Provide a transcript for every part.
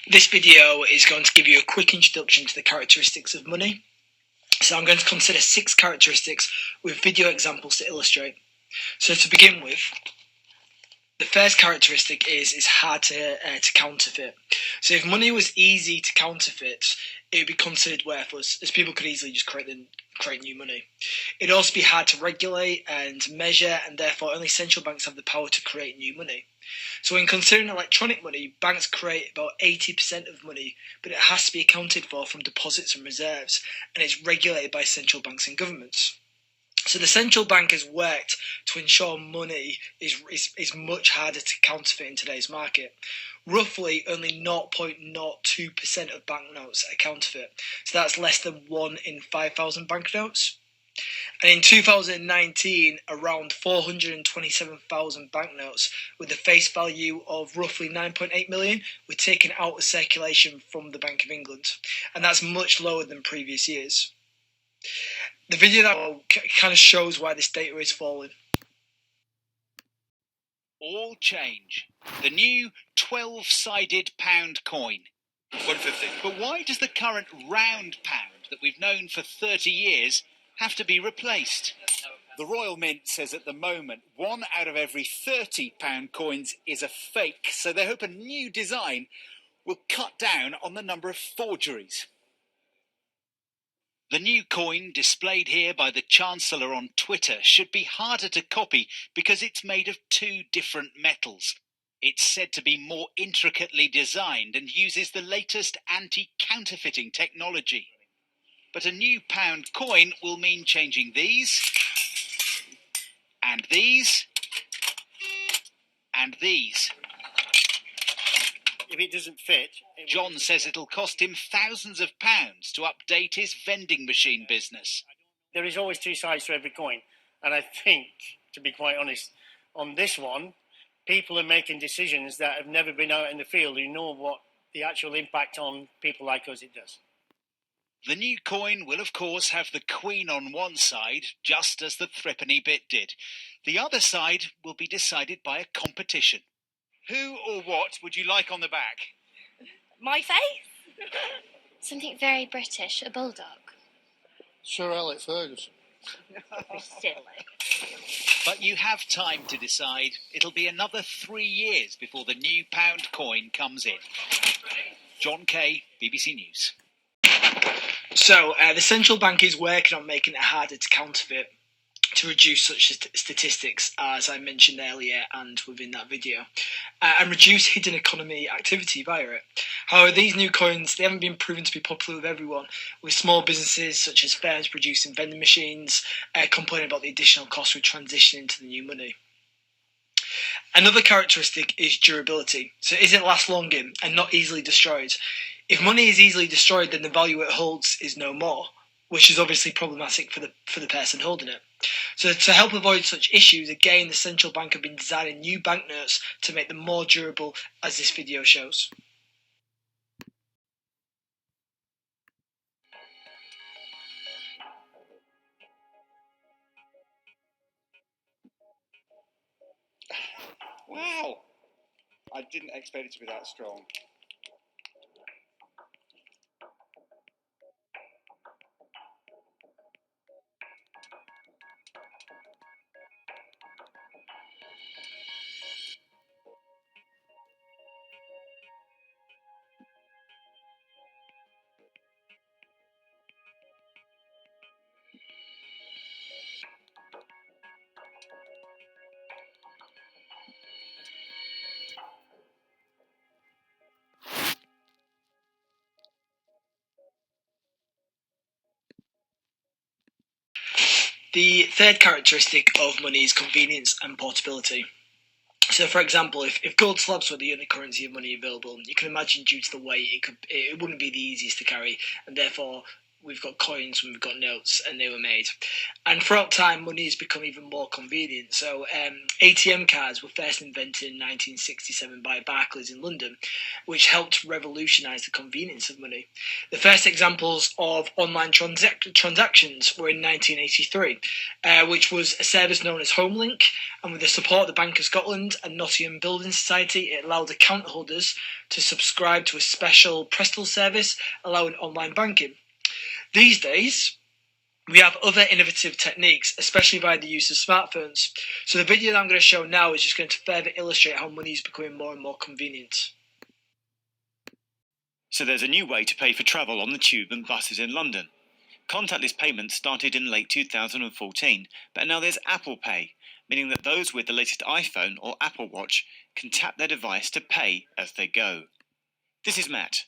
This video is going to give you a quick introduction to the characteristics of money. So I'm going to consider 6 characteristics with video examples to illustrate. So to begin with, the first characteristic is it's hard to counterfeit. So if money was easy to counterfeit, it would be considered worthless, as people could easily just create new money. It'd also be hard to regulate and measure, and therefore only central banks have the power to create new money. So when considering electronic money, banks create about 80% of money, but it has to be accounted for from deposits and reserves, and it's regulated by central banks and governments. So the central bank has worked to ensure money is much harder to counterfeit in today's market. Roughly only 0.02% of banknotes are counterfeit. So that's less than 1 in 5,000 banknotes. And in 2019, around 427,000 banknotes with a face value of roughly 9.8 million were taken out of circulation from the Bank of England. And that's much lower than previous years. The video now kind of shows why this data is falling. All change. The new 12-sided pound coin. 150. But why does the current round pound that we've known for 30 years have to be replaced? The Royal Mint says at the moment 1 out of every 30 pound coins is a fake, so they hope a new design will cut down on the number of forgeries. The new coin displayed here by the Chancellor on Twitter should be harder to copy because it's made of 2 different metals. It's said to be more intricately designed and uses the latest anti-counterfeiting technology. But a new pound coin will mean changing these, and these, and these. If it doesn't fit... John says it'll cost him thousands of pounds to update his vending machine business. There is always 2 sides to every coin. And I think, to be quite honest, on this one, people are making decisions that have never been out in the field who know what the actual impact on people like us it does. The new coin will, of course, have the Queen on one side, just as the threepenny bit did. The other side will be decided by a competition. Who or what would you like on the back? My face? Something very British, a bulldog. Sir Alex Ferguson. Silly. But you have time to decide. It'll be another 3 years before the new pound coin comes in. John Kay, BBC News. So the central bank is working on making it harder to counterfeit to reduce such statistics as I mentioned earlier and within that video, and reduce hidden economy activity via it. However, these new coins, they haven't been proven to be popular with everyone, with small businesses such as firms producing vending machines complaining about the additional cost with transitioning to the new money. Another characteristic is durability, so it isn't last long in and not easily destroyed. If money is easily destroyed, then the value it holds is no more, which is obviously problematic for the person holding it. So to help avoid such issues, again, the central bank have been designing new banknotes to make them more durable, as this video shows. Wow! I didn't expect it to be that strong. The third characteristic of money is convenience and portability. So, for example, if gold slabs were the only currency of money available, you can imagine due to the weight, it wouldn't be the easiest to carry, and therefore we've got coins, we've got notes, and they were made. And throughout time, money has become even more convenient. So ATM cards were first invented in 1967 by Barclays in London, which helped revolutionise the convenience of money. The first examples of online transactions were in 1983, which was a service known as HomeLink, and with the support of the Bank of Scotland and Nottingham Building Society, it allowed account holders to subscribe to a special postal service allowing online banking. These days, we have other innovative techniques, especially by the use of smartphones. So the video that I'm going to show now is just going to further illustrate how money is becoming more and more convenient. So there's a new way to pay for travel on the tube and buses in London. Contactless payments started in late 2014, but now there's Apple Pay, meaning that those with the latest iPhone or Apple Watch can tap their device to pay as they go. This is Matt,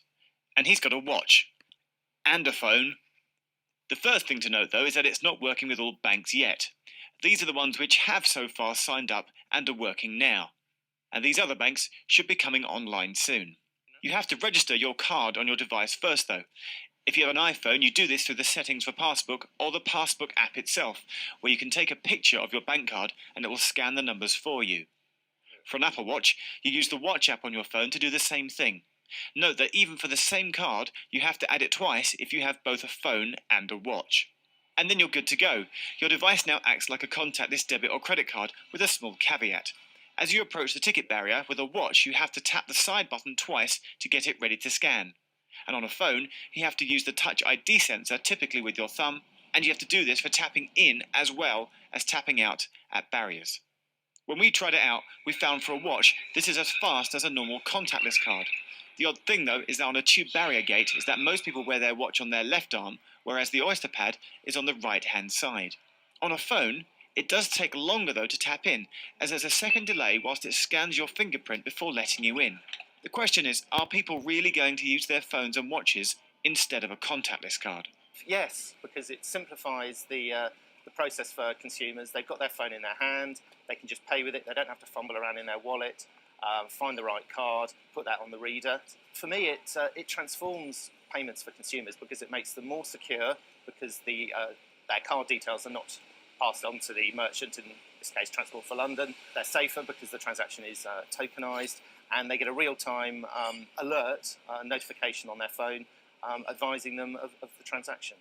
and he's got a watch and a phone. The first thing to note, though, is that it's not working with all banks yet. These are the ones which have so far signed up and are working now. And these other banks should be coming online soon. You have to register your card on your device first, though. If you have an iPhone, you do this through the settings for Passbook or the Passbook app itself, where you can take a picture of your bank card and it will scan the numbers for you. For an Apple Watch, you use the Watch app on your phone to do the same thing. Note that even for the same card, you have to add it twice if you have both a phone and a watch. And then you're good to go. Your device now acts like a contactless debit or credit card with a small caveat. As you approach the ticket barrier with a watch, you have to tap the side button twice to get it ready to scan. And on a phone, you have to use the Touch ID sensor, typically with your thumb, and you have to do this for tapping in as well as tapping out at barriers. When we tried it out, we found for a watch, this is as fast as a normal contactless card. The odd thing, though, is that on a tube barrier gate is that most people wear their watch on their left arm, whereas the Oyster Pad is on the right-hand side. On a phone, it does take longer, though, to tap in, as there's a second delay whilst it scans your fingerprint before letting you in. The question is, are people really going to use their phones and watches instead of a contactless card? Yes, because it simplifies the process for consumers. They've got their phone in their hand, they can just pay with it, they don't have to fumble around in their wallet. Find the right card, put that on the reader. For me, it transforms payments for consumers because it makes them more secure, because their card details are not passed on to the merchant, in this case Transport for London. They're safer because the transaction is tokenised, and they get a real-time alert, notification on their phone advising them of the transaction.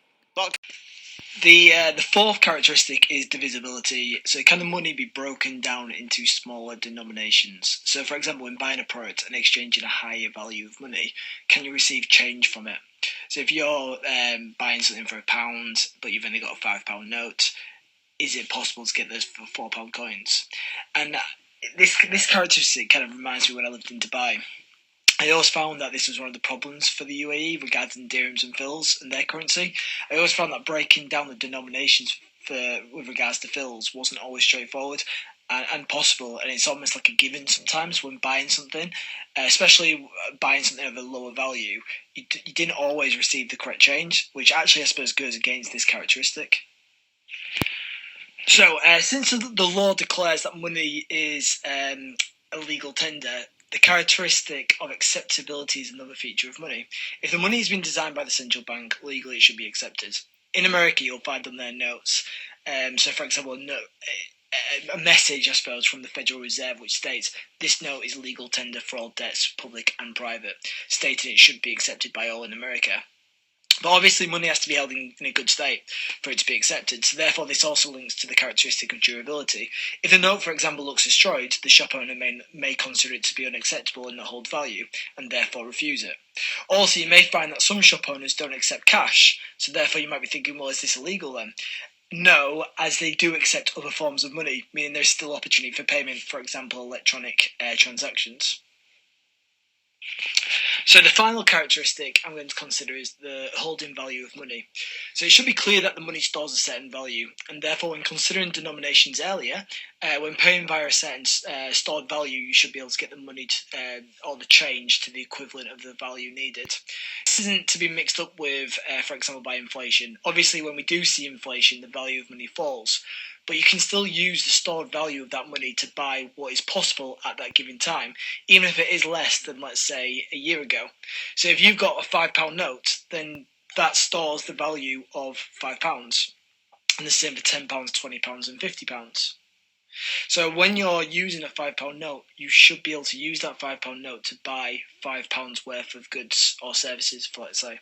The fourth characteristic is divisibility. So can the money be broken down into smaller denominations? So for example, when buying a product and exchanging a higher value of money, can you receive change from it? So if you're buying something for £1, but you've only got a £5 note, is it possible to get those for £4 coins? And this characteristic kind of reminds me when I lived in Dubai. I always found that this was one of the problems for the UAE regarding dirhams and fils and their currency. I always found that breaking down the denominations with regards to fils wasn't always straightforward and possible, and it's almost like a given sometimes when buying something, especially buying something of a lower value. You didn't always receive the correct change, which actually I suppose goes against this characteristic. So, since the law declares that money is a legal tender, the characteristic of acceptability is another feature of money. If the money has been designed by the central bank, legally it should be accepted. In America, you'll find on their notes, so for example, a message, I suppose, from the Federal Reserve which states, this note is legal tender for all debts, public and private, stating it should be accepted by all in America. But obviously money has to be held in a good state for it to be accepted, so therefore this also links to the characteristic of durability. If the note, for example, looks destroyed, the shop owner may consider it to be unacceptable and not hold value, and therefore refuse it. Also, you may find that some shop owners don't accept cash, so therefore you might be thinking, well, is this illegal then? No, as they do accept other forms of money, meaning there's still opportunity for payment, for example, electronic transactions. So the final characteristic I'm going to consider is the holding value of money. So it should be clear that the money stores a certain value, and therefore when considering denominations earlier, when paying via a certain stored value, you should be able to get the money or the change to the equivalent of the value needed. This isn't to be mixed up with, for example, by inflation. Obviously, when we do see inflation, the value of money falls. But you can still use the stored value of that money to buy what is possible at that given time, even if it is less than, let's say, a year ago. So if you've got a £5 note, then that stores the value of £5. And the same for £10, £20 and £50. So when you're using a £5 note, you should be able to use that £5 note to buy £5 worth of goods or services, for let's say.